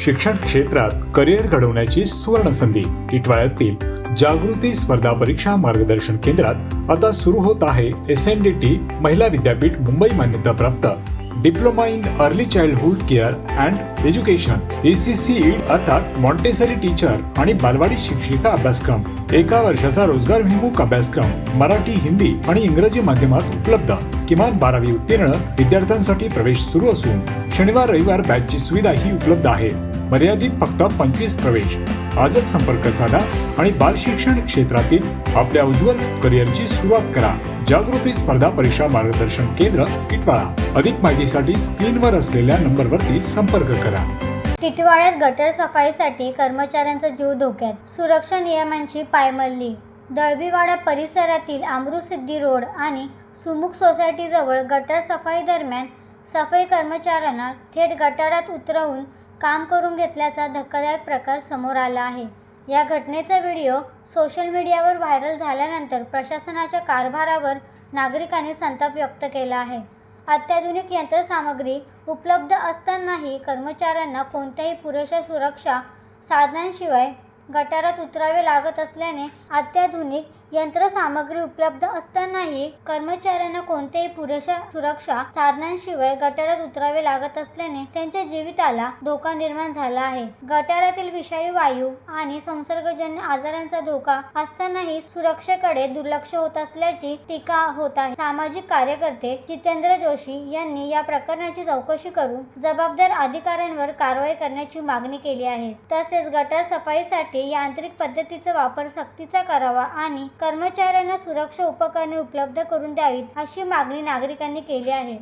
शिक्षण क्षेत्रात करिअर घडवण्याची सुवर्ण संधी. टिटवाळ्यातील जागृती स्पर्धा परीक्षा मार्गदर्शन केंद्रात आता सुरू होत आहे SNDT महिला विद्यापीठ मुंबई मान्यताप्राप्त diploma in early childhood care and education ACCED अर्थात मॉन्टेसरी टीचर आणि बालवाडी शिक्षिका अभ्यासक्रम. 1 वर्षाचा रोजगारभिमुख अभ्यासक्रम मराठी, हिंदी आणि इंग्रजी माध्यमात उपलब्ध. किमान 12वी उत्तीर्ण विद्यार्थ्यांसाठी प्रवेश सुरू असून शनिवार रविवार बॅचची सुविधाही उपलब्ध आहे. मर्यादित फक्त 25 प्रवेश. आजच संपर्क साधा आणि बाल शिक्षण क्षेत्रातील आपल्या उज्ज्वल करिअरची सुरुवात करा. जागृती स्पर्धा परीक्षा मार्गदर्शन केंद्र, टिटवाळा. अधिक माहितीसाठी स्क्रीनवर असलेल्या नंबरवरती संपर्क करा. टिटवाळ्यात गटर सफाईसाठी कर्मचाऱ्यांचा जीव धोक्यात. सुरक्षा नियमांची पायमल्ली. दळवीवाडा परिसरातील अमृतसिद्धी रोड आणि सुमुख सोसायटीजवळ गटर सफाई दरम्यान सफाई कर्मचाऱ्यांना थेट गटारात उतरवून काम करून घेतल्याचा धक्कादायक प्रकार समोर आला आहे. या घटनेचा व्हिडिओ सोशल मीडियावर व्हायरल झाल्यानंतर प्रशासनाच्या कारभारावर नागरिकांनी संताप व्यक्त केला आहे. अत्याधुनिक यंत्रसामग्री उपलब्ध असतानाही कर्मचाऱ्यांना कोणत्याही पुरेशा सुरक्षा साधनांशिवाय गटारात उतरावे लागत असल्याने अत्याधुनिक यंत्रसामग्री उपलब्ध असतानाही कर्मचाऱ्यांना कोणत्याही पुरेशा सुरक्षा साधनांशिवाय गटारात उतरावे लागत असल्याने त्यांच्या जीविताला धोका निर्माण झाला आहे. गटारातील विषारी वायू आणि संसर्गजन्य आजारांचा धोका असतानाही सुरक्षेकडे दुर्लक्ष होत असल्याची टीका होत आहे. सामाजिक कार्यकर्ते जितेंद्र जोशी यांनी या प्रकरणाची चौकशी करून जबाबदार अधिकाऱ्यांवर कारवाई करण्याची मागणी केली आहे. तसेच गटार सफाईसाठी यांत्रिक पद्धतीचा वापर सक्तीचा करावा आणि कर्मचाऱ्यांना सुरक्षा उपकरणे उपलब्ध करून द्यावीत अशी मागणी नागरिकांनी केली आहे.